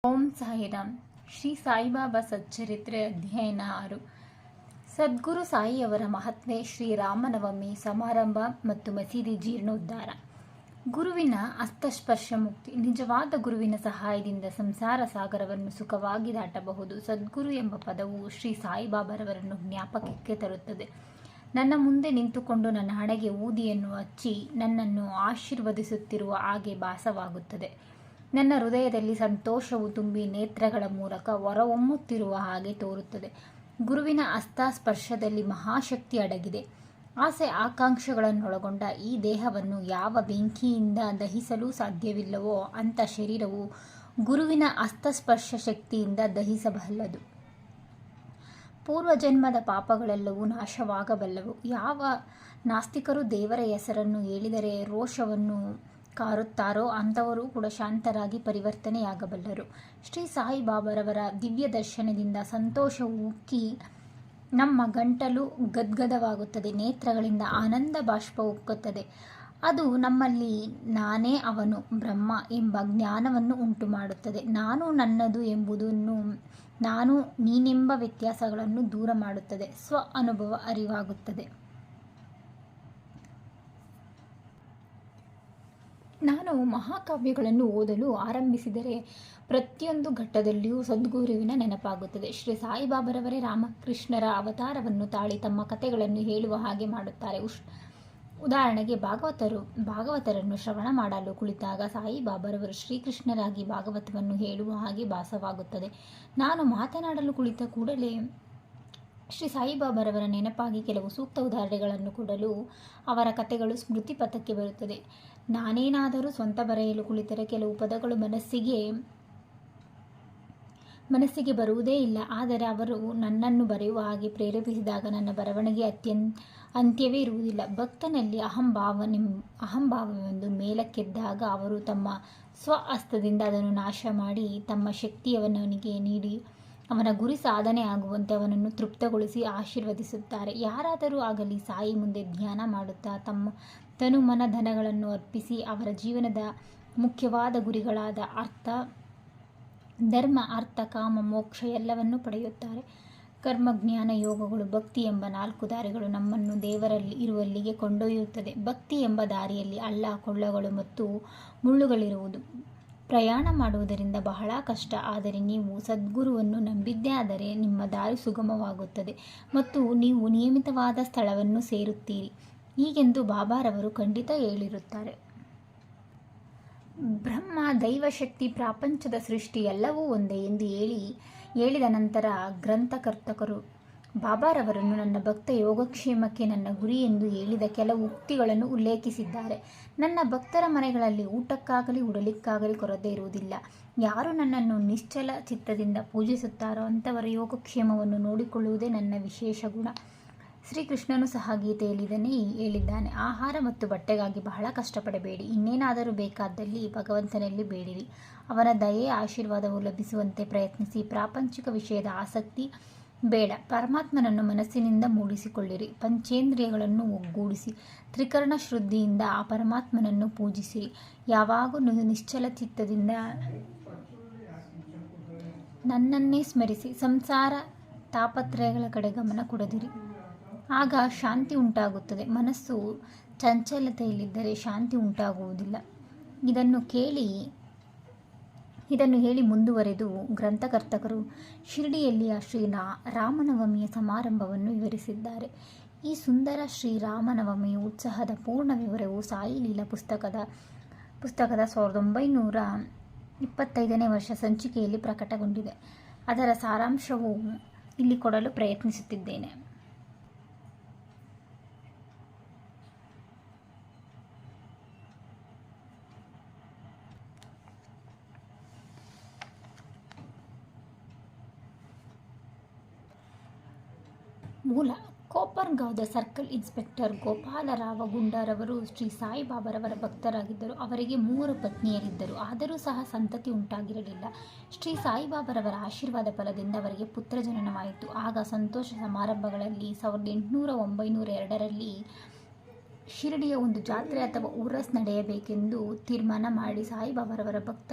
ಓಂ ಸಾಯಿರಾಮ್. ಶ್ರೀ ಸಾಯಿಬಾಬಾ ಸಚ್ಚರಿತ್ರೆ ಅಧ್ಯಯನ 6. ಸದ್ಗುರು ಸಾಯಿಯವರ ಮಹಾತ್ಮೆ, ಶ್ರೀರಾಮನವಮಿ ಸಮಾರಂಭ ಮತ್ತು ಮಸೀದಿ ಜೀರ್ಣೋದ್ಧಾರ. ಗುರುವಿನ ಹಸ್ತಸ್ಪರ್ಶ ಮುಕ್ತಿ. ನಿಜವಾದ ಗುರುವಿನ ಸಹಾಯದಿಂದ ಸಂಸಾರ ಸಾಗರವನ್ನು ಸುಖವಾಗಿ ದಾಟಬಹುದು. ಸದ್ಗುರು ಎಂಬ ಪದವು ಶ್ರೀ ಸಾಯಿಬಾಬಾರವರನ್ನು ಜ್ಞಾಪಕಕ್ಕೆ ತರುತ್ತದೆ. ನನ್ನ ಮುಂದೆ ನಿಂತುಕೊಂಡು ನನ್ನ ಹಣೆಗೆ ಊದಿಯನ್ನು ಹಚ್ಚಿ ನನ್ನನ್ನು ಆಶೀರ್ವದಿಸುತ್ತಿರುವ ಹಾಗೆ ಭಾಸವಾಗುತ್ತದೆ. ನನ್ನ ಹೃದಯದಲ್ಲಿ ಸಂತೋಷವು ತುಂಬಿ ನೇತ್ರಗಳ ಮೂಲಕ ಹೊರಹೊಮ್ಮುತ್ತಿರುವ ಹಾಗೆ ತೋರುತ್ತದೆ. ಗುರುವಿನ ಹಸ್ತಸ್ಪರ್ಶದಲ್ಲಿ ಮಹಾಶಕ್ತಿ ಅಡಗಿದೆ. ಆಸೆ ಆಕಾಂಕ್ಷೆಗಳನ್ನೊಳಗೊಂಡ ಈ ದೇಹವನ್ನು ಯಾವ ಬೆಂಕಿಯಿಂದ ದಹಿಸಲು ಸಾಧ್ಯವಿಲ್ಲವೋ ಅಂಥ ಶರೀರವು ಗುರುವಿನ ಹಸ್ತಸ್ಪರ್ಶ ಶಕ್ತಿಯಿಂದ ದಹಿಸಬಲ್ಲದು. ಪೂರ್ವಜನ್ಮದ ಪಾಪಗಳೆಲ್ಲವೂ ನಾಶವಾಗಬಲ್ಲವು. ಯಾವ ನಾಸ್ತಿಕರು ದೇವರ ಹೆಸರನ್ನು ಹೇಳಿದರೆ ರೋಷವನ್ನು ಕಾರುತ್ತಾರೋ ಅಂಥವರು ಕೂಡ ಶಾಂತರಾಗಿ ಪರಿವರ್ತನೆಯಾಗಬಲ್ಲರು. ಶ್ರೀ ಸಾಯಿಬಾಬಾರವರ ದಿವ್ಯ ದರ್ಶನದಿಂದ ಸಂತೋಷವು ಉಕ್ಕಿ ನಮ್ಮ ಗಂಟಲು ಗದ್ಗದವಾಗುತ್ತದೆ. ನೇತ್ರಗಳಿಂದ ಆನಂದ ಬಾಷ್ಪ ಉಕ್ಕುತ್ತದೆ. ಅದು ನಮ್ಮಲ್ಲಿ ನಾನೇ ಅವನು ಬ್ರಹ್ಮ ಎಂಬ ಜ್ಞಾನವನ್ನು ಉಂಟು ಮಾಡುತ್ತದೆ. ನಾನು ನನ್ನದು ಎಂಬುದನ್ನು, ನಾನು ನೀನೆಂಬ ವ್ಯತ್ಯಾಸಗಳನ್ನು ದೂರ ಮಾಡುತ್ತದೆ. ಸ್ವ ಅನುಭವ ಅರಿವಾಗುತ್ತದೆ. ನಾನು ಮಹಾಕಾವ್ಯಗಳನ್ನು ಓದಲು ಆರಂಭಿಸಿದರೆ ಪ್ರತಿಯೊಂದು ಘಟ್ಟದಲ್ಲಿಯೂ ಸದ್ಗುರುವಿನ ನೆನಪಾಗುತ್ತದೆ. ಶ್ರೀ ಸಾಯಿಬಾಬಾರವರೇ ರಾಮಕೃಷ್ಣರ ಅವತಾರವನ್ನು ತಾಳಿ ತಮ್ಮ ಕಥೆಗಳನ್ನು ಹೇಳುವ ಹಾಗೆ ಮಾಡುತ್ತಾರೆ. ಉದಾಹರಣೆಗೆ ಭಾಗವತರನ್ನು ಶ್ರವಣ ಮಾಡಲು ಕುಳಿತಾಗ ಸಾಯಿಬಾಬಾರವರು ಶ್ರೀಕೃಷ್ಣರಾಗಿ ಭಾಗವತವನ್ನು ಹೇಳುವ ಹಾಗೆ ಭಾಸವಾಗುತ್ತದೆ. ನಾನು ಮಾತನಾಡಲು ಕುಳಿತ ಕೂಡಲೇ ಶ್ರೀ ಸಾಯಿಬಾಬಾರವರ ನೆನಪಾಗಿ ಕೆಲವು ಸೂಕ್ತ ಉದಾಹರಣೆಗಳನ್ನು ಕೊಡಲು ಅವರ ಕಥೆಗಳು ಸ್ಮೃತಿ ಪಥಕ್ಕೆ ಬರುತ್ತದೆ. ನಾನೇನಾದರೂ ಸ್ವಂತ ಬರೆಯಲು ಕುಳಿತರೆ ಕೆಲವು ಪದಗಳು ಮನಸ್ಸಿಗೆ ಬರುವುದೇ ಇಲ್ಲ. ಆದರೆ ಅವರು ನನ್ನನ್ನು ಬರೆಯುವ ಹಾಗೆ ಪ್ರೇರೇಪಿಸಿದಾಗ ನನ್ನ ಬರವಣಿಗೆ ಅಂತ್ಯವೇ ಇರುವುದಿಲ್ಲ. ಭಕ್ತನಲ್ಲಿ ಅಹಂಭಾವವೆಂದು ಮೇಲಕ್ಕೆದ್ದಾಗ ಅವರು ತಮ್ಮ ಸ್ವಹಸ್ತದಿಂದ ಅದನ್ನು ನಾಶ ಮಾಡಿ ತಮ್ಮ ಶಕ್ತಿಯವನಿಗೆ ನೀಡಿ ಅವನ ಗುರಿ ಸಾಧನೆ ಆಗುವಂತೆ ಅವನನ್ನು ತೃಪ್ತಗೊಳಿಸಿ ಆಶೀರ್ವದಿಸುತ್ತಾರೆ. ಯಾರಾದರೂ ಆಗಲಿ ಸಾಯಿ ಮುಂದೆ ಧ್ಯಾನ ಮಾಡುತ್ತಾ ತಮ್ಮ ತನು ಮನ ಧನಗಳನ್ನು ಅರ್ಪಿಸಿ ಅವರ ಜೀವನದ ಮುಖ್ಯವಾದ ಗುರಿಗಳಾದ ಧರ್ಮ, ಅರ್ಥ, ಕಾಮ, ಮೋಕ್ಷ ಎಲ್ಲವನ್ನೂ ಪಡೆಯುತ್ತಾರೆ. ಕರ್ಮ, ಜ್ಞಾನ, ಯೋಗಗಳು, ಭಕ್ತಿ ಎಂಬ 4 ದಾರಿಗಳು ನಮ್ಮನ್ನು ದೇವರಲ್ಲಿ ಇರುವಲ್ಲಿಗೆ ಕೊಂಡೊಯ್ಯುತ್ತದೆ. ಭಕ್ತಿ ಎಂಬ ದಾರಿಯಲ್ಲಿ ಹಳ್ಳ ಕೊಳ್ಳಗಳು ಮತ್ತು ಮುಳ್ಳುಗಳಿರುವುದು. ಪ್ರಯಾಣ ಮಾಡುವುದರಿಂದ ಬಹಳ ಕಷ್ಟ. ಆದರೆ ನೀವು ಸದ್ಗುರುವನ್ನು ನಂಬಿದ್ದೇ ಆದರೆ ನಿಮ್ಮ ದಾರಿ ಸುಗಮವಾಗುತ್ತದೆ ಮತ್ತು ನೀವು ನಿಯಮಿತವಾದ ಸ್ಥಳವನ್ನು ಸೇರುತ್ತೀರಿ. ಹೀಗೆಂದು ಬಾಬಾರವರು ಖಂಡಿತ ಹೇಳಿರುತ್ತಾರೆ. ಬ್ರಹ್ಮ, ದೈವಶಕ್ತಿ, ಪ್ರಾಪಂಚದ ಸೃಷ್ಟಿ ಎಲ್ಲವೂ ಒಂದೇ ಎಂದು ಹೇಳಿದ ನಂತರ ಗ್ರಂಥಕರ್ತಕರು ಬಾಬಾರವರನ್ನು ನನ್ನ ಭಕ್ತ ಯೋಗಕ್ಷೇಮಕ್ಕೆ ನನ್ನ ಗುರಿ ಎಂದು ಹೇಳಿದ ಕೆಲವು ಉಕ್ತಿಗಳನ್ನು ಉಲ್ಲೇಖಿಸಿದ್ದಾರೆ. ನನ್ನ ಭಕ್ತರ ಮನೆಗಳಲ್ಲಿ ಊಟಕ್ಕಾಗಲಿ ಉಡಲಿಕ್ಕಾಗಲಿ ಕೊರತೆ ಇರುವುದಿಲ್ಲ. ಯಾರು ನನ್ನನ್ನು ನಿಶ್ಚಲ ಚಿತ್ತದಿಂದ ಪೂಜಿಸುತ್ತಾರೋ ಅಂಥವರ ಯೋಗಕ್ಷೇಮವನ್ನು ನೋಡಿಕೊಳ್ಳುವುದೇ ನನ್ನ ವಿಶೇಷ ಗುಣ. ಶ್ರೀಕೃಷ್ಣನು ಸಹ ಗೀತೆಯಲ್ಲಿ ಹೇಳಿದ್ದಾನೆ. ಆಹಾರ ಮತ್ತು ಬಟ್ಟೆಗಾಗಿ ಬಹಳ ಕಷ್ಟಪಡಬೇಡಿ. ಇನ್ನೇನಾದರೂ ಬೇಕಾದಲ್ಲಿ ಭಗವಂತನಲ್ಲಿ ಬೇಡಿರಿ. ಅವನ ದಯೆ ಆಶೀರ್ವಾದವು ಲಭಿಸುವಂತೆ ಪ್ರಯತ್ನಿಸಿ. ಪ್ರಾಪಂಚಿಕ ವಿಷಯದ ಆಸಕ್ತಿ ಬೇಡ. ಪರಮಾತ್ಮನನ್ನು ಮನಸ್ಸಿನಿಂದ ಮೂಡಿಸಿಕೊಳ್ಳಿರಿ. ಪಂಚೇಂದ್ರಿಯಗಳನ್ನು ಒಗ್ಗೂಡಿಸಿ ತ್ರಿಕರಣ ಶ್ರದ್ಧೆಯಿಂದ ಆ ಪರಮಾತ್ಮನನ್ನು ಪೂಜಿಸಿರಿ. ಯಾವಾಗಲೂ ನಿಶ್ಚಲ ಚಿತ್ತದಿಂದ ನನ್ನನ್ನೇ ಸ್ಮರಿಸಿ. ಸಂಸಾರ ತಾಪತ್ರಯಗಳ ಕಡೆ ಗಮನ ಕೊಡದಿರಿ. ಆಗ ಶಾಂತಿ ಉಂಟಾಗುತ್ತದೆ. ಮನಸ್ಸು ಚಂಚಲತೆಯಲ್ಲಿದ್ದರೆ ಶಾಂತಿ ಉಂಟಾಗುವುದಿಲ್ಲ. ಇದನ್ನು ಹೇಳಿ ಮುಂದುವರೆದು ಗ್ರಂಥಕರ್ತಕರು ಶಿರ್ಡಿಯಲ್ಲಿಯ ರಾಮನವಮಿಯ ಸಮಾರಂಭವನ್ನು ವಿವರಿಸಿದ್ದಾರೆ. ಈ ಸುಂದರ ಶ್ರೀರಾಮನವಮಿಯ ಉತ್ಸವದ ಪೂರ್ಣ ವಿವರವು ಸಾಯಿ ಲೀಲಾ ಪುಸ್ತಕದ 1925ನೇ ವರ್ಷ ಸಂಚಿಕೆಯಲ್ಲಿ ಪ್ರಕಟಗೊಂಡಿದೆ. ಅದರ ಸಾರಾಂಶವು ಇಲ್ಲಿ ಕೊಡಲು ಪ್ರಯತ್ನಿಸುತ್ತಿದ್ದೇನೆ. ಮೂಲ: ಕೋಪರ್ಗಾಂವ್ದ ಸರ್ಕಲ್ ಇನ್ಸ್ಪೆಕ್ಟರ್ ಗೋಪಾಲರಾವ ಗುಂಡರವರು ಶ್ರೀ ಸಾಯಿಬಾಬಾರವರ ಭಕ್ತರಾಗಿದ್ದರು. ಅವರಿಗೆ 3 ಪತ್ನಿಯರಿದ್ದರು. ಆದರೂ ಸಹ ಸಂತತಿ ಉಂಟಾಗಿರಲಿಲ್ಲ. ಶ್ರೀ ಸಾಯಿಬಾಬಾರವರ ಆಶೀರ್ವಾದ ಫಲದಿಂದ ಅವರಿಗೆ ಪುತ್ರ ಜನನವಾಯಿತು. ಆಗ ಸಂತೋಷ ಸಮಾರಂಭಗಳಲ್ಲಿ 1802ರಲ್ಲಿ ಶಿರಡಿಯ ಒಂದು ಜಾತ್ರೆ ಅಥವಾ ಉರಸ್ ನಡೆಯಬೇಕೆಂದು ತೀರ್ಮಾನ ಮಾಡಿ ಸಾಯಿಬಾಬಾರವರ ಭಕ್ತ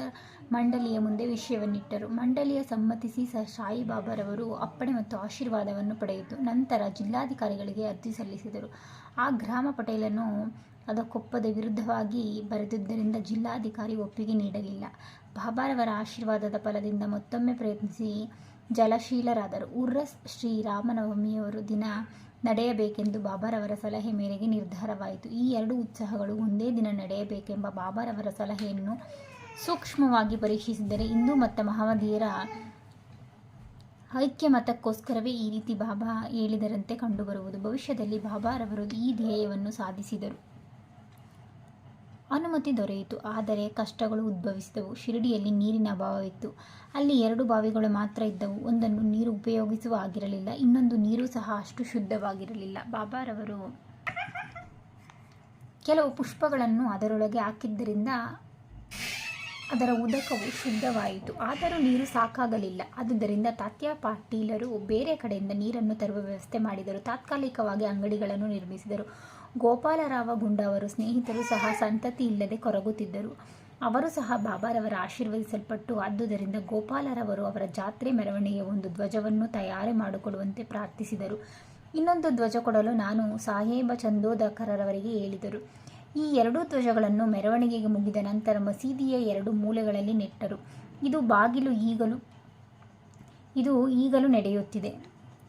ಮಂಡಳಿಯ ಮುಂದೆ ವಿಷಯವನ್ನಿಟ್ಟರು. ಮಂಡಳಿಯ ಸಮ್ಮತಿಸಿ ಸಾಯಿಬಾಬಾರವರು ಅಪ್ಪಣೆ ಮತ್ತು ಆಶೀರ್ವಾದವನ್ನು ಪಡೆಯಿತು. ನಂತರ ಜಿಲ್ಲಾಧಿಕಾರಿಗಳಿಗೆ ಅರ್ಜಿ ಸಲ್ಲಿಸಿದರು. ಆ ಗ್ರಾಮ ಪಟೇಲನು ಅದಕ್ಕೊಪ್ಪದ ವಿರುದ್ಧವಾಗಿ ಬರೆದಿದ್ದರಿಂದ ಜಿಲ್ಲಾಧಿಕಾರಿ ಒಪ್ಪಿಗೆ ನೀಡಲಿಲ್ಲ. ಬಾಬಾರವರ ಆಶೀರ್ವಾದದ ಫಲದಿಂದ ಮತ್ತೊಮ್ಮೆ ಪ್ರಯತ್ನಿಸಿ ಜಲಶೀಲರಾದರು. ಉರ್ರಸ್ ಶ್ರೀರಾಮನವಮಿಯವರು ದಿನ ನಡೆಯಬೇಕೆಂದು ಬಾಬಾರವರ ಸಲಹೆ ಮೇರೆಗೆ ನಿರ್ಧಾರವಾಯಿತು. ಈ ಎರಡು ಉತ್ಸವಗಳು ಒಂದೇ ದಿನ ನಡೆಯಬೇಕೆಂಬ ಬಾಬಾರವರ ಸಲಹೆಯನ್ನು ಸೂಕ್ಷ್ಮವಾಗಿ ಪರೀಕ್ಷಿಸಿದರೆ ಹಿಂದೂ ಮತ್ತು ಮಹಮ್ಮದೀಯರ ಐಕ್ಯಮತಕ್ಕೋಸ್ಕರವೇ ಈ ರೀತಿ ಬಾಬಾ ಹೇಳಿದರಂತೆ ಕಂಡುಬರುವುದು. ಭವಿಷ್ಯದಲ್ಲಿ ಬಾಬಾರವರು ಈ ಧ್ಯೇಯವನ್ನು ಸಾಧಿಸಿದರು. ಅನುಮತಿ ದೊರೆಯಿತು. ಆದರೆ ಕಷ್ಟಗಳು ಉದ್ಭವಿಸಿದವು. ಶಿರಡಿಯಲ್ಲಿ ನೀರಿನ ಅಭಾವವಿತ್ತು. ಅಲ್ಲಿ 2 ಬಾವಿಗಳು ಮಾತ್ರ ಇದ್ದವು. ಒಂದನ್ನು ನೀರು ಉಪಯೋಗಿಸುವ ಆಗಿರಲಿಲ್ಲ, ಇನ್ನೊಂದು ನೀರು ಸಹ ಅಷ್ಟು ಶುದ್ಧವಾಗಿರಲಿಲ್ಲ. ಬಾಬಾರವರು ಕೆಲವು ಪುಷ್ಪಗಳನ್ನು ಅದರೊಳಗೆ ಹಾಕಿದ್ದರಿಂದ ಅದರ ಉದಕವು ಶುದ್ಧವಾಯಿತು. ಆದರೂ ನೀರು ಸಾಕಾಗಲಿಲ್ಲ. ಆದುದರಿಂದ ತಾತ್ಯಾ ಪಾಟೀಲರು ಬೇರೆ ಕಡೆಯಿಂದ ನೀರನ್ನು ತರುವ ವ್ಯವಸ್ಥೆ ಮಾಡಿದರು. ತಾತ್ಕಾಲಿಕವಾಗಿ ಅಂಗಡಿಗಳನ್ನು ನಿರ್ಮಿಸಿದರು. ಗೋಪಾಲರಾವ ಗುಂಡ ಅವರ ಸ್ನೇಹಿತರು ಸಹ ಸಂತತಿ ಇಲ್ಲದೆ ಕೊರಗುತ್ತಿದ್ದರು. ಅವರು ಸಹ ಬಾಬಾರವರ ಆಶೀರ್ವದಿಸಲ್ಪಟ್ಟು, ಆದುದರಿಂದ ಗೋಪಾಲರವರು ಅವರ ಜಾತ್ರೆ ಮೆರವಣಿಗೆಯ ಒಂದು ಧ್ವಜವನ್ನು ತಯಾರಿ ಮಾಡಿಕೊಡುವಂತೆ ಪ್ರಾರ್ಥಿಸಿದರು. ಇನ್ನೊಂದು ಧ್ವಜ ಕೊಡಲು ನಾನು ಸಾಹೇಬ ಚಂದೋದಕರವರಿಗೆ ಹೇಳಿದರು. ಈ 2 ಧ್ವಜಗಳನ್ನು ಮೆರವಣಿಗೆಗೆ ಮುಗಿದ ನಂತರ ಮಸೀದಿಯ 2 ಮೂಲೆಗಳಲ್ಲಿ ನೆಟ್ಟರು. ಇದು ಈಗಲೂ ನಡೆಯುತ್ತಿದೆ.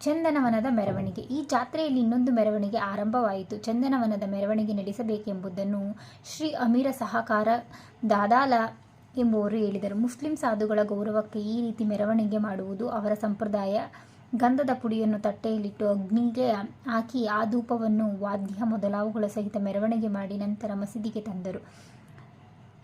ಚಂದನವನದ ಮೆರವಣಿಗೆ. ಈ ಜಾತ್ರೆಯಲ್ಲಿ ಇನ್ನೊಂದು ಮೆರವಣಿಗೆ ಆರಂಭವಾಯಿತು. ಚಂದನವನದ ಮೆರವಣಿಗೆ ನಡೆಸಬೇಕೆಂಬುದನ್ನು ಶ್ರೀ ಅಮೀರ ಸಹಕಾರ ದಾದಾಲ ಎಂಬುವರು ಹೇಳಿದರು. ಮುಸ್ಲಿಂ ಸಾಧುಗಳ ಗೌರವಕ್ಕೆ ಈ ರೀತಿ ಮೆರವಣಿಗೆ ಮಾಡುವುದು ಅವರ ಸಂಪ್ರದಾಯ. ಗಂಧದ ಪುಡಿಯನ್ನು ತಟ್ಟೆಯಲ್ಲಿಟ್ಟು ಅಗ್ನಿಗೆ ಹಾಕಿ ಆ ಧೂಪವನ್ನು ವಾದ್ಯ ಮೊದಲಾವುಗಳ ಸಹಿತ ಮೆರವಣಿಗೆ ಮಾಡಿ ನಂತರ ಮಸೀದಿಗೆ ತಂದರು.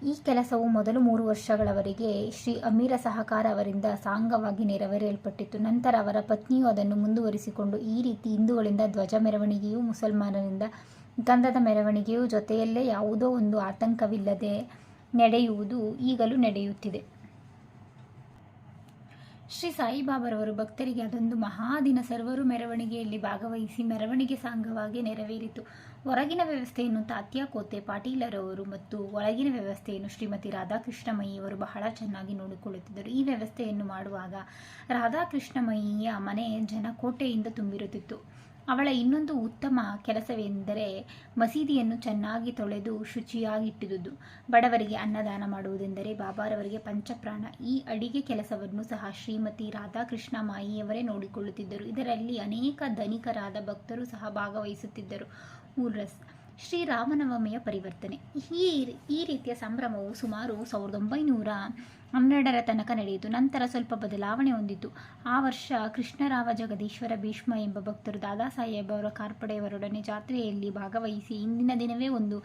ಈ ಕೆಲಸವು ಮೊದಲು 3 ವರ್ಷಗಳವರೆಗೆ ಶ್ರೀ ಅಮೀರ ಸಹಕಾರ ಅವರಿಂದ ಸಾಂಗವಾಗಿ ನೆರವೇರಿಸಲ್ಪಟ್ಟಿತು. ನಂತರ ಅವರ ಪತ್ನಿಯು ಅದನ್ನು ಮುಂದುವರಿಸಿಕೊಂಡು ಈ ರೀತಿ ಹಿಂದೂಗಳಿಂದ ಧ್ವಜ ಮೆರವಣಿಗೆಯೂ ಮುಸಲ್ಮಾನರಿಂದ ಗಂಧದ ಮೆರವಣಿಗೆಯೂ ಜೊತೆಯಲ್ಲೇ ಯಾವುದೋ ಒಂದು ಆತಂಕವಿಲ್ಲದೆ ನಡೆಯುವುದು ಈಗಲೂ ನಡೆಯುತ್ತಿದೆ. ಶ್ರೀ ಸಾಯಿಬಾಬಾರವರು ಭಕ್ತರಿಗೆ ಅದೊಂದು ಮಹಾದಿನ. ಸರ್ವರು ಮೆರವಣಿಗೆಯಲ್ಲಿ ಭಾಗವಹಿಸಿ ಮೆರವಣಿಗೆ ಸಾಂಗವಾಗಿ ನೆರವೇರಿತು. ಹೊರಗಿನ ವ್ಯವಸ್ಥೆಯನ್ನು ತಾತ್ಯಾ ಕೋತೆ ಪಾಟೀಲರವರು ಮತ್ತು ಒಳಗಿನ ವ್ಯವಸ್ಥೆಯನ್ನು ಶ್ರೀಮತಿ ರಾಧಾಕೃಷ್ಣಮಯಿಯವರು ಬಹಳ ಚೆನ್ನಾಗಿ ನೋಡಿಕೊಳ್ಳುತ್ತಿದ್ದರು. ಈ ವ್ಯವಸ್ಥೆಯನ್ನು ಮಾಡುವಾಗ ರಾಧಾಕೃಷ್ಣಮಯಿಯ ಮನೆ ಜನಕೋಟೆಯಿಂದ ತುಂಬಿರುತ್ತಿತ್ತು. ಅವಳ ಇನ್ನೊಂದು ಉತ್ತಮ ಕೆಲಸವೆಂದರೆ ಮಸೀದಿಯನ್ನು ಚೆನ್ನಾಗಿ ತೊಳೆದು ಶುಚಿಯಾಗಿಟ್ಟಿದುದು. ಬಡವರಿಗೆ ಅನ್ನದಾನ ಮಾಡುವುದೆಂದರೆ ಬಾಬಾರವರಿಗೆ ಪಂಚಪ್ರಾಣ. ಈ ಅಡಿಗೆ ಕೆಲಸವನ್ನು ಸಹ ಶ್ರೀಮತಿ ರಾಧಾಕೃಷ್ಣಮಾಯಿಯವರೇ ನೋಡಿಕೊಳ್ಳುತ್ತಿದ್ದರು. ಇದರಲ್ಲಿ ಅನೇಕ ಧನಿಕರಾದ ಭಕ್ತರು ಸಹ ಭಾಗವಹಿಸುತ್ತಿದ್ದರು. ಉರ್ರಸ್ ಶ್ರೀರಾಮನವಮಿಯ ಪರಿವರ್ತನೆ. ಈ ರೀತಿಯ ಸಂಭ್ರಮವು ಸುಮಾರು 1912 ತನಕ ನಡೆಯಿತು. ನಂತರ ಸ್ವಲ್ಪ ಬದಲಾವಣೆ ಹೊಂದಿತು. ಆ ವರ್ಷ ಕೃಷ್ಣರಾವ ಜಗದೀಶ್ವರ ಭೀಷ್ಮ ಎಂಬ ಭಕ್ತರು ದಾದಾ ಸಾಹೇಬ್ ಅವರ ಕಾರ್ಪಡೆಯವರೊಡನೆ ಜಾತ್ರೆಯಲ್ಲಿ ಭಾಗವಹಿಸಿ ಇಂದಿನ ದಿನವೇ ಒಂದು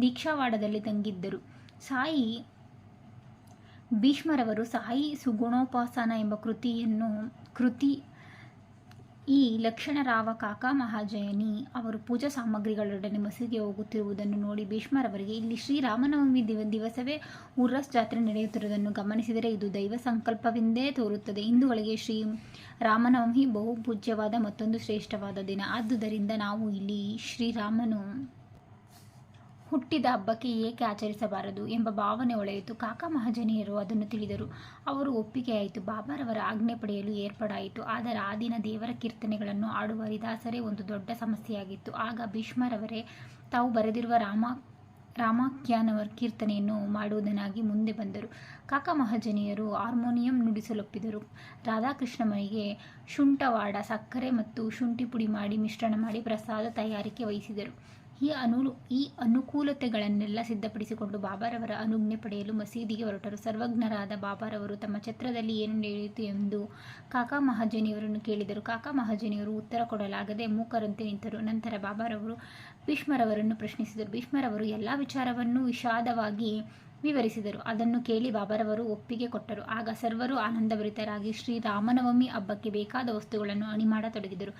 ದೀಕ್ಷಾವಾಡದಲ್ಲಿ ತಂಗಿದ್ದರು. ಸಾಯಿ ಭೀಷ್ಮರವರು ಸಾಯಿ ಸುಗುಣೋಪಾಸನ ಎಂಬ ಕೃತಿ ಈ ಲಕ್ಷಣರಾವ ಕಾಕಾ ಮಹಾಜಯನಿ ಅವರು ಪೂಜಾ ಸಾಮಗ್ರಿಗಳೊಡನೆ ಮಸೀದಿಗೆ ಹೋಗುತ್ತಿರುವುದನ್ನು ನೋಡಿ ಭೀಷ್ಮರವರಿಗೆ ಇಲ್ಲಿ ಶ್ರೀರಾಮನವಮಿ ದಿವಸವೇ ಉರ್ರಸ್ ಜಾತ್ರೆ ನಡೆಯುತ್ತಿರುವುದನ್ನು ಗಮನಿಸಿದರೆ ಇದು ದೈವ ಸಂಕಲ್ಪವೆಂದೇ ತೋರುತ್ತದೆ. ಹಿಂದೂಗಳಿಗೆ ಶ್ರೀ ರಾಮನವಮಿ ಬಹು ಪೂಜ್ಯವಾದ ಮತ್ತೊಂದು ಶ್ರೇಷ್ಠವಾದ ದಿನ. ಆದುದರಿಂದ ನಾವು ಇಲ್ಲಿ ಶ್ರೀರಾಮನು ಹುಟ್ಟಿದ ಹಬ್ಬಕ್ಕೆ ಏಕೆ ಆಚರಿಸಬಾರದು ಎಂಬ ಭಾವನೆ ಹೊಳೆಯಿತು. ಕಾಕಾ ಮಹಾಜನಿಯರು ಅದನ್ನು ತಿಳಿದರು. ಅವರು ಒಪ್ಪಿಗೆಯಾಯಿತು. ಬಾಬಾರವರ ಆಜ್ಞೆ ಪಡೆಯಲು ಏರ್ಪಾಡಾಯಿತು. ಆದರೆ ಆ ದಿನ ದೇವರ ಕೀರ್ತನೆಗಳನ್ನು ಆಡುವ ಹರಿದಾಸರೇ ಒಂದು ದೊಡ್ಡ ಸಮಸ್ಯೆಯಾಗಿತ್ತು. ಆಗ ಭೀಷ್ಮರವರೇ ತಾವು ಬರೆದಿರುವ ರಾಮಾಖ್ಯಾನವರ ಕೀರ್ತನೆಯನ್ನು ಮಾಡುವುದನ್ನಾಗಿ ಮುಂದೆ ಬಂದರು. ಕಾಕಾ ಮಹಾಜನಿಯರು ಹಾರ್ಮೋನಿಯಂ ನುಡಿಸಲೊಪ್ಪಿದರು. ರಾಧಾಕೃಷ್ಣಮಯಿಗೆ ಶುಂಠವಾಡ, ಸಕ್ಕರೆ ಮತ್ತು ಶುಂಠಿ ಪುಡಿ ಮಾಡಿ ಮಿಶ್ರಣ ಮಾಡಿ ಪ್ರಸಾದ ತಯಾರಿಕೆ ವಹಿಸಿದರು. ಈ ಅನುಕೂಲತೆಗಳನ್ನೆಲ್ಲ ಸಿದ್ಧಪಡಿಸಿಕೊಂಡು ಬಾಬಾರವರ ಅನುಜ್ಞೆ ಪಡೆಯಲು ಮಸೀದಿಗೆ ಹೊರಟರು. ಸರ್ವಜ್ಞರಾದ ಬಾಬಾರವರು ತಮ್ಮ ಛತ್ರದಲ್ಲಿ ಏನು ನಡೆಯಿತು ಎಂದು ಕಾಕಾ ಮಹಾಜನಿಯವರನ್ನು ಕೇಳಿದರು. ಕಾಕಾ ಮಹಾಜನಿಯವರು ಉತ್ತರ ಕೊಡಲಾಗದೆ ಮೂಕರಂತೆ ನಿಂತರು. ನಂತರ ಬಾಬಾರವರು ಭೀಷ್ಮರವರನ್ನು ಪ್ರಶ್ನಿಸಿದರು. ಭೀಷ್ಮರವರು ಎಲ್ಲ ವಿಚಾರವನ್ನು ವಿಷಾದವಾಗಿ ವಿವರಿಸಿದರು. ಅದನ್ನು ಕೇಳಿ ಬಾಬಾರವರು ಒಪ್ಪಿಗೆ ಕೊಟ್ಟರು. ಆಗ ಸರ್ವರು ಆನಂದಭರಿತರಾಗಿ ಶ್ರೀರಾಮನವಮಿ ಹಬ್ಬಕ್ಕೆ ಬೇಕಾದ ವಸ್ತುಗಳನ್ನು ಅಣಿ ಮಾಡತೊಡಗಿದರು.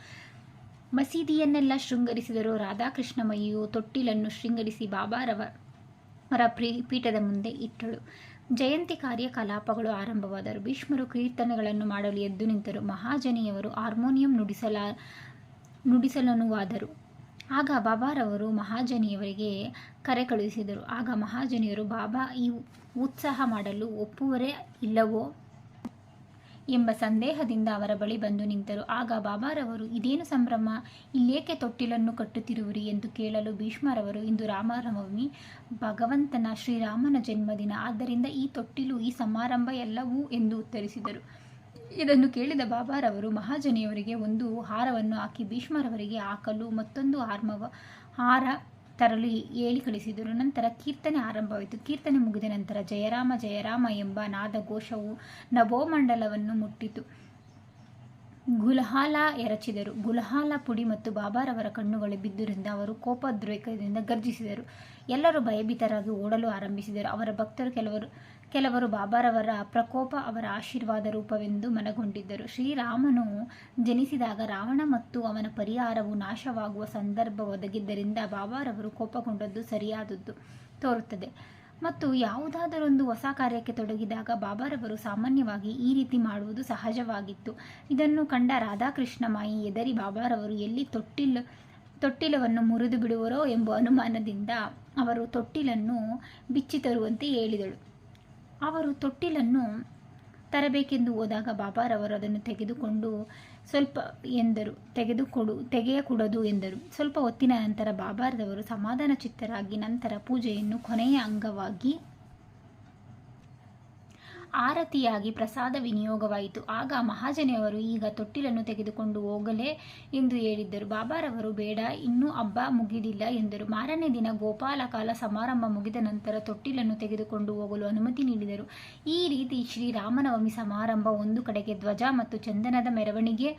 ಮಸೀದಿಯನ್ನೆಲ್ಲ ಶೃಂಗರಿಸಿದರು. ರಾಧಾಕೃಷ್ಣಮಯಿಯು ತೊಟ್ಟಿಲನ್ನು ಶೃಂಗರಿಸಿ ಬಾಬಾರವರ ಪೀಠದ ಮುಂದೆ ಇಟ್ಟಳು. ಜಯಂತಿ ಕಾರ್ಯಕಲಾಪಗಳು ಆರಂಭವಾದರು. ಭೀಷ್ಮರು ಕೀರ್ತನೆಗಳನ್ನು ಮಾಡಲು ಎದ್ದು ನಿಂತರು. ಮಹಾಜನಿಯವರು ಹಾರ್ಮೋನಿಯಂ ನುಡಿಸಲನುವಾದರು. ಆಗ ಬಾಬಾರವರು ಮಹಾಜನಿಯವರಿಗೆ ಕರೆ ಕಳುಹಿಸಿದರು. ಆಗ ಮಹಾಜನಿಯರು ಬಾಬಾ ಈ ಉತ್ಸಾಹ ಮಾಡಲು ಒಪ್ಪುವರೇ ಇಲ್ಲವೋ ಎಂಬ ಸಂದೇಹದಿಂದ ಅವರ ಬಳಿ ಬಂದು ನಿಂತರು. ಆಗ ಬಾಬಾರವರು, ಇದೇನು ಸಂಭ್ರಮ, ಇಲ್ಲೇಕೆ ತೊಟ್ಟಿಲನ್ನು ಕಟ್ಟುತ್ತಿರುವಿರಿ ಎಂದು ಕೇಳಲು ಭೀಷ್ಮರವರು, ಇಂದು ರಾಮನವಮಿ, ಭಗವಂತನ ಶ್ರೀರಾಮನ ಜನ್ಮದಿನ, ಆದ್ದರಿಂದ ಈ ತೊಟ್ಟಿಲು, ಈ ಸಮಾರಂಭ ಎಲ್ಲವೂ ಎಂದು ಉತ್ತರಿಸಿದರು. ಇದನ್ನು ಕೇಳಿದ ಬಾಬಾರವರು ಮಹಾಜನಿಯವರಿಗೆ ಒಂದು ಹಾರವನ್ನು ಹಾಕಿ ಭೀಷ್ಮರವರಿಗೆ ಹಾಕಲು ಮತ್ತೊಂದು ಹಾರ ತರಲು ಹೇಳಿ ಕಳಿಸಿದರು. ನಂತರ ಕೀರ್ತನೆ ಆರಂಭವಾಯಿತು. ಕೀರ್ತನೆ ಮುಗಿದ ನಂತರ ಜಯರಾಮ ಜಯರಾಮ ಎಂಬ ನಾದಘೋಷವು ನಭೋಮಂಡಲವನ್ನು ಮುಟ್ಟಿತು. ಗುಲಹಾಲ ಎರಚಿದರು. ಗುಲಹಾಲ ಪುಡಿ ಮತ್ತು ಬಾಬಾರವರ ಕಣ್ಣುಗಳು ಬಿದ್ದುದರಿಂದ ಅವರು ಕೋಪೋದ್ರೇಕದಿಂದ ಗರ್ಜಿಸಿದರು. ಎಲ್ಲರೂ ಭಯಭೀತರಾಗಿ ಓಡಲು ಆರಂಭಿಸಿದರು. ಅವರ ಭಕ್ತರು ಕೆಲವರು ಬಾಬಾರವರ ಪ್ರಕೋಪ ಅವರ ಆಶೀರ್ವಾದ ರೂಪವೆಂದು ಮನಗೊಂಡಿದ್ದರು. ಶ್ರೀರಾಮನು ಜನಿಸಿದಾಗ ರಾವಣ ಮತ್ತು ಅವನ ಪರಿವಾರವು ನಾಶವಾಗುವ ಸಂದರ್ಭ ಒದಗಿದ್ದರಿಂದ ಬಾಬಾರವರು ಕೋಪಗೊಂಡದ್ದು ಸರಿಯಾದದ್ದು ತೋರುತ್ತದೆ. ಮತ್ತು ಯಾವುದಾದರೊಂದು ಹೊಸ ಕಾರ್ಯಕ್ಕೆ ತೊಡಗಿದಾಗ ಬಾಬಾರವರು ಸಾಮಾನ್ಯವಾಗಿ ಈ ರೀತಿ ಮಾಡುವುದು ಸಹಜವಾಗಿತ್ತು. ಇದನ್ನು ಕಂಡ ರಾಧಾಕೃಷ್ಣ ಮಾಯಿ ಎದರಿ ಬಾಬಾರವರು ಎಲ್ಲಿ ತೊಟ್ಟಿಲವನ್ನು ಮುರಿದು ಬಿಡುವರೋ ಎಂಬ ಅನುಮಾನದಿಂದ ಅವರು ತೊಟ್ಟಿಲನ್ನು ಬಿಚ್ಚಿ ತರುವಂತೆ ಹೇಳಿದಳು. ಅವರು ತೊಟ್ಟಿಲನ್ನು ತರಬೇಕೆಂದು ಹೋದಾಗ ಬಾಬಾರವರು ಅದನ್ನು ತೆಗೆದುಕೊಂಡು ಸ್ವಲ್ಪ ಎಂದರು, ತೆಗೆಯಕೂಡದು ಎಂದರು. ಸ್ವಲ್ಪ ಹೊತ್ತಿನ ನಂತರ ಬಾಬಾರವರು ಸಮಾಧಾನ ಚಿತ್ತರಾಗಿ ನಂತರ ಪೂಜೆಯನ್ನು ಕೊನೆಯ ಅಂಗವಾಗಿ ಆರತಿಯಾಗಿ ಪ್ರಸಾದ ವಿನಿಯೋಗವಾಯಿತು. ಆಗ ಮಹಾಜನೆಯವರು, ಈಗ ತೊಟ್ಟಿಲನ್ನು ತೆಗೆದುಕೊಂಡು ಹೋಗಲೇ ಎಂದು ಹೇಳಿದ್ದರು. ಬಾಬಾರವರು, ಬೇಡ, ಇನ್ನೂ ಹಬ್ಬ ಮುಗಿದಿಲ್ಲ ಎಂದರು. ಮಾರನೇ ದಿನ ಗೋಪಾಲಕಾಲ ಸಮಾರಂಭ ಮುಗಿದ ನಂತರ ತೊಟ್ಟಿಲನ್ನು ತೆಗೆದುಕೊಂಡು ಹೋಗಲು ಅನುಮತಿ ನೀಡಿದರು. ಈ ರೀತಿ ಶ್ರೀರಾಮನವಮಿ ಸಮಾರಂಭ ಒಂದು ಕಡೆಗೆ ಧ್ವಜ ಮತ್ತು ಚಂದನದ ಮೆರವಣಿಗೆ,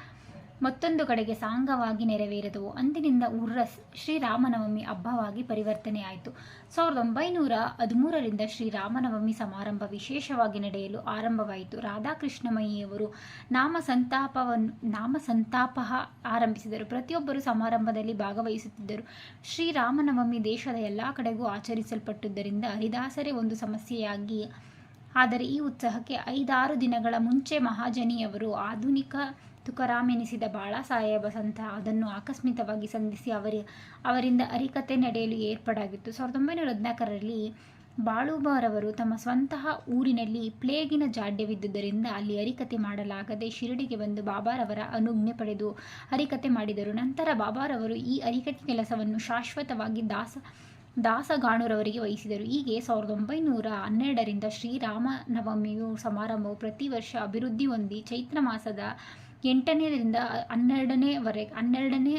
ಮತ್ತೊಂದು ಕಡೆಗೆ ಸಾಂಗವಾಗಿ ನೆರವೇರಿದವು. ಅಂದಿನಿಂದ ಉರ್ರಸ್ ಶ್ರೀರಾಮನವಮಿ ಹಬ್ಬವಾಗಿ ಪರಿವರ್ತನೆಯಾಯಿತು. 1913ರಿಂದ ಶ್ರೀರಾಮನವಮಿ ಸಮಾರಂಭ ವಿಶೇಷವಾಗಿ ನಡೆಯಲು ಆರಂಭವಾಯಿತು. ರಾಧಾಕೃಷ್ಣಮಯಿಯವರು ನಾಮ ಸಂತಾಪ ಆರಂಭಿಸಿದರು. ಪ್ರತಿಯೊಬ್ಬರು ಸಮಾರಂಭದಲ್ಲಿ ಭಾಗವಹಿಸುತ್ತಿದ್ದರು. ಶ್ರೀರಾಮನವಮಿ ದೇಶದ ಎಲ್ಲ ಕಡೆಗೂ ಆಚರಿಸಲ್ಪಟ್ಟುದರಿಂದ ಹರಿದಾಸರೇ ಒಂದು ಸಮಸ್ಯೆಯಾಗಿ, ಆದರೆ ಈ ಉತ್ಸವಕ್ಕೆ 5-6 ದಿನಗಳ ಮುಂಚೆ ಮಹಾಜನಿಯವರು ಆಧುನಿಕ ತುಕಾರಾಮ್ ಎನಿಸಿದ ಬಾಳಾಸಾಹೇಬ ಸಂತ ಅದನ್ನು ಆಕಸ್ಮಿಕವಾಗಿ ಸಂಧಿಸಿ ಅವರಿಂದ ಹರಿಕತೆ ನಡೆಯಲು ಏರ್ಪಾಡಾಗಿತ್ತು. 1914ರಲ್ಲಿ ಬಾಳುಬಾರವರು ತಮ್ಮ ಸ್ವಂತಹ ಊರಿನಲ್ಲಿ ಪ್ಲೇಗಿನ ಜಾಡ್ಯವಿದ್ದುದರಿಂದ ಅಲ್ಲಿ ಹರಿಕತೆ ಮಾಡಲಾಗದೆ ಶಿರಡಿಗೆ ಬಂದು ಬಾಬಾರವರ ಅನುಜ್ಞೆ ಪಡೆದು ಹರಿಕತೆ ಮಾಡಿದರು. ನಂತರ ಬಾಬಾರವರು ಈ ಹರಿಕತೆ ಕೆಲಸವನ್ನು ಶಾಶ್ವತವಾಗಿ ದಾಸಗಾಣುರವರಿಗೆ ವಹಿಸಿದರು. ಹೀಗೆ 1912ರಿಂದ ಶ್ರೀರಾಮನವಮಿಯು ಸಮಾರಂಭವು ಪ್ರತಿ ವರ್ಷ ಅಭಿವೃದ್ಧಿ ಹೊಂದಿ ಚೈತ್ರ ಮಾಸದ 8ರಿಂದ 12ನೇ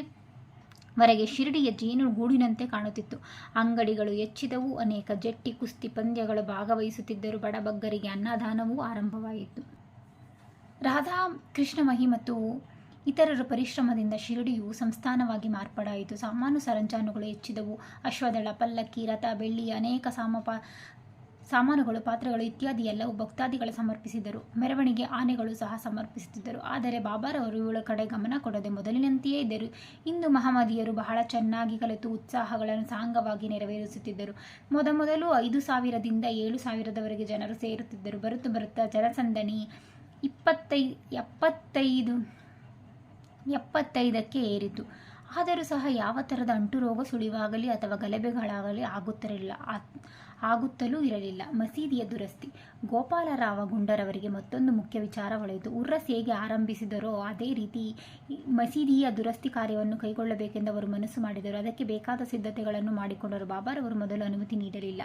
ವರೆಗೆ ಶಿರಡಿಯ ಜೇನು ಗೂಡಿನಂತೆ ಕಾಣುತ್ತಿತ್ತು. ಅಂಗಡಿಗಳು ಹೆಚ್ಚಿದವು. ಅನೇಕ ಜಟ್ಟಿ ಕುಸ್ತಿ ಪಂದ್ಯಗಳು ಭಾಗವಹಿಸುತ್ತಿದ್ದರು. ಬಡಬಗ್ಗರಿಗೆ ಅನ್ನದಾನವೂ ಆರಂಭವಾಯಿತು. ರಾಧಾ ಕೃಷ್ಣಮಹಿ ಮತ್ತು ಇತರರ ಪರಿಶ್ರಮದಿಂದ ಶಿರಡಿಯು ಸಂಸ್ಥಾನವಾಗಿ ಮಾರ್ಪಾಡಾಯಿತು. ಸಾಮಾನು ಸರಂಜಾನುಗಳು ಹೆಚ್ಚಿದವು. ಅಶ್ವದಳ, ಪಲ್ಲಕ್ಕಿ, ರಥ, ಬೆಳ್ಳಿಯ ಅನೇಕ ಸಾಮಾನುಗಳು, ಪಾತ್ರೆಗಳು ಇತ್ಯಾದಿ ಎಲ್ಲವೂ ಭಕ್ತಾದಿಗಳು ಸಮರ್ಪಿಸಿದರು. ಮೆರವಣಿಗೆ ಆನೆಗಳು ಸಹ ಸಮರ್ಪಿಸುತ್ತಿದ್ದರು. ಆದರೆ ಬಾಬಾರವರು ಇವಳ ಕಡೆ ಗಮನ ಕೊಡದೆ ಮೊದಲಿನಂತೆಯೇ ಇದ್ದರು. ಇಂದು ಮಹಮ್ಮದೀಯರು ಬಹಳ ಚೆನ್ನಾಗಿ ಕಲಿತು ಉತ್ಸಾಹಗಳನ್ನು ಸಾಂಗವಾಗಿ ನೆರವೇರಿಸುತ್ತಿದ್ದರು. ಮೊದಲು 5,000ದಿಂದ 7,000ದವರೆಗೆ ಜನರು ಸೇರುತ್ತಿದ್ದರು. ಬರುತ್ತಾ ಜನಸಂದಣಿ 75ಕ್ಕೆ ಏರಿತು. ಆದರೂ ಸಹ ಯಾವ ಥರದ ಅಂಟುರೋಗ ಸುಳಿವಾಗಲಿ ಅಥವಾ ಗಲಭೆಗಳಾಗಲಿ ಆಗುತ್ತಲೂ ಇರಲಿಲ್ಲ. ಮಸೀದಿಯ ದುರಸ್ತಿ. ಗೋಪಾಲರಾವ ಗುಂಡರವರಿಗೆ ಮತ್ತೊಂದು ಮುಖ್ಯ ವಿಚಾರ ಹೊಳೆಯಿತು. ಉರ್ರಸ್ ಹೇಗೆ ಆರಂಭಿಸಿದರೋ ಅದೇ ರೀತಿ ಮಸೀದಿಯ ದುರಸ್ತಿ ಕಾರ್ಯವನ್ನು ಕೈಗೊಳ್ಳಬೇಕೆಂದು ಅವರು ಮನಸ್ಸು ಮಾಡಿದರು. ಅದಕ್ಕೆ ಬೇಕಾದ ಸಿದ್ಧತೆಗಳನ್ನು ಮಾಡಿಕೊಂಡರು. ಬಾಬಾರವರು ಮೊದಲು ಅನುಮತಿ ನೀಡಲಿಲ್ಲ.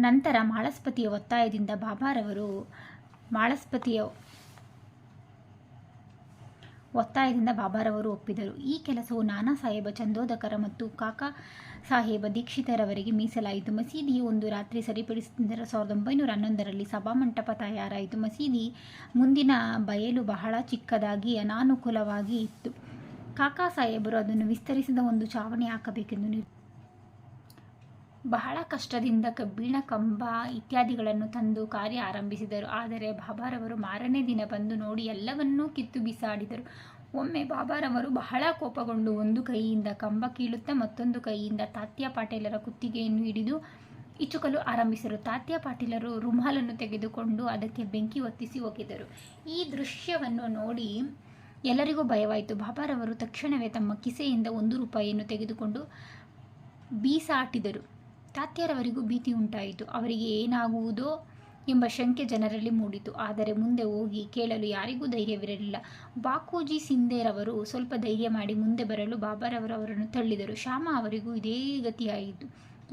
ನಂತರ ಮಾಳಸ್ಪತಿಯ ಒತ್ತಾಯದಿಂದ ಬಾಬಾರವರು ಒಪ್ಪಿದರು. ಈ ಕೆಲಸವು ನಾನಾ ಸಾಹೇಬ ಚಂದೋದಕರ ಮತ್ತು ಕಾಕಾ ಸಾಹೇಬ ದೀಕ್ಷಿತರವರಿಗೆ ಮೀಸಲಾಯಿತು. ಮಸೀದಿಯು ಒಂದು ರಾತ್ರಿ ಸರಿಪಡಿಸಿದ 1911ರಲ್ಲಿ ಸಭಾಮಂಟಪ ತಯಾರಾಯಿತು. ಮಸೀದಿ ಮುಂದಿನ ಬಯಲು ಬಹಳ ಚಿಕ್ಕದಾಗಿ ಅನಾನುಕೂಲವಾಗಿ ಇತ್ತು. ಕಾಕಾ ಸಾಹೇಬರು ಅದನ್ನು ವಿಸ್ತರಿಸಿದ ಒಂದು ಛಾವಣಿ ಹಾಕಬೇಕೆಂದು ಬಹಳ ಕಷ್ಟದಿಂದ ಕಬ್ಬಿಣ ಕಂಬ ಇತ್ಯಾದಿಗಳನ್ನು ತಂದು ಕಾರ್ಯ ಆರಂಭಿಸಿದರು. ಆದರೆ ಬಾಬಾರವರು ಮಾರನೇ ದಿನ ಬಂದು ನೋಡಿ ಎಲ್ಲವನ್ನೂ ಕಿತ್ತು ಬಿಸಾಡಿದರು. ಒಮ್ಮೆ ಬಾಬಾರವರು ಬಹಳ ಕೋಪಗೊಂಡು ಒಂದು ಕೈಯಿಂದ ಕಂಬ ಕೀಳುತ್ತಾ ಮತ್ತೊಂದು ಕೈಯಿಂದ ತಾತ್ಯಾ ಪಾಟೀಲರ ಕುತ್ತಿಗೆಯನ್ನು ಹಿಡಿದು ಇಚ್ಚುಕಲು ಆರಂಭಿಸಿದರು. ತಾತ್ಯಾ ಪಾಟೀಲರು ರುಮಾಲನ್ನು ತೆಗೆದುಕೊಂಡು ಅದಕ್ಕೆ ಬೆಂಕಿ ಹೊತ್ತಿಸಿ ಹೋಗಿದ್ದರು. ಈ ದೃಶ್ಯವನ್ನು ನೋಡಿ ಎಲ್ಲರಿಗೂ ಭಯವಾಯಿತು. ಬಾಬಾರವರು ತಕ್ಷಣವೇ ತಮ್ಮ ಕಿಸೆಯಿಂದ 1 ರೂಪಾಯಿಯನ್ನು ತೆಗೆದುಕೊಂಡು ಬೀಸಾಟಿದರು. ತಾತ್ಯಾರವರಿಗೂ ಭೀತಿ ಉಂಟಾಯಿತು. ಅವರಿಗೆ ಏನಾಗುವುದೋ ಎಂಬ ಶಂಕೆ ಜನರಲ್ಲಿ ಮೂಡಿತು. ಆದರೆ ಮುಂದೆ ಹೋಗಿ ಕೇಳಲು ಯಾರಿಗೂ ಧೈರ್ಯವಿರಲಿಲ್ಲ. ಬಾಪೂಜಿ ಸಿಂಧೇರವರು ಸ್ವಲ್ಪ ಧೈರ್ಯ ಮಾಡಿ ಮುಂದೆ ಬರಲು ಬಾಬಾರವರು ಅವರನ್ನು ತಳ್ಳಿದರು. ಶ್ಯಾಮ ಅವರಿಗೂ ಇದೇ ಗತಿಯಾಯಿತು.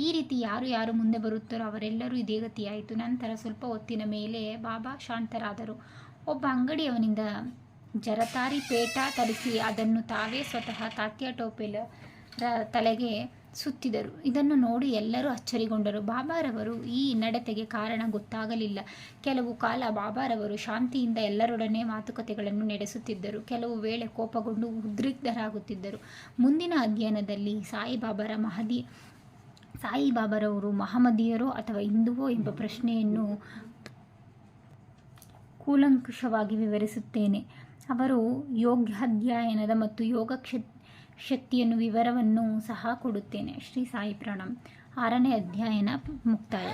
ಈ ರೀತಿ ಯಾರು ಮುಂದೆ ಬರುತ್ತಾರೋ ಅವರೆಲ್ಲರೂ ಇದೇ ಗತಿಯಾಯಿತು. ನಂತರ ಸ್ವಲ್ಪ ಹೊತ್ತಿನ ಮೇಲೆ ಬಾಬಾ ಶಾಂತರಾದರು. ಒಬ್ಬ ಅಂಗಡಿಯವನಿಂದ ಜರತಾರಿ ಪೇಟ ತರಿಸಿ ಅದನ್ನು ತಾವೇ ಸ್ವತಃ ತಾತ್ಯಾ ಟೋಪೆಲರ ತಲೆಗೆ ಸುತ್ತಿದರು. ಇದನ್ನು ನೋಡಿ ಎಲ್ಲರೂ ಅಚ್ಚರಿಗೊಂಡರು. ಬಾಬಾರವರು ಈ ನಡತೆಗೆ ಕಾರಣ ಗೊತ್ತಾಗಲಿಲ್ಲ. ಕೆಲವು ಕಾಲ ಬಾಬಾರವರು ಶಾಂತಿಯಿಂದ ಎಲ್ಲರೊಡನೆ ಮಾತುಕತೆಗಳನ್ನು ನಡೆಸುತ್ತಿದ್ದರು. ಕೆಲವು ವೇಳೆ ಕೋಪಗೊಂಡು ಉದ್ರಿಕ್ತರಾಗುತ್ತಿದ್ದರು. ಮುಂದಿನ ಅಧ್ಯಯನದಲ್ಲಿ ಸಾಯಿಬಾಬಾರವರು ಮಹಮ್ಮದೀಯರೋ ಅಥವಾ ಹಿಂದುವೋ ಎಂಬ ಪ್ರಶ್ನೆಯನ್ನು ಕೂಲಂಕುಷವಾಗಿ ವಿವರಿಸುತ್ತೇನೆ. ಅವರು ಯೋಗಾಧ್ಯಯನದ ಮತ್ತು ಯೋಗ ಶಕ್ತಿಯನ್ನು ವಿವರವನ್ನು ಸಹ ಕೊಡುತ್ತೇನೆ. ಶ್ರೀ ಸಾಯಿ ಪ್ರಣಾಮ್. 6ನೇ ಅಧ್ಯಯನ ಮುಕ್ತಾಯ.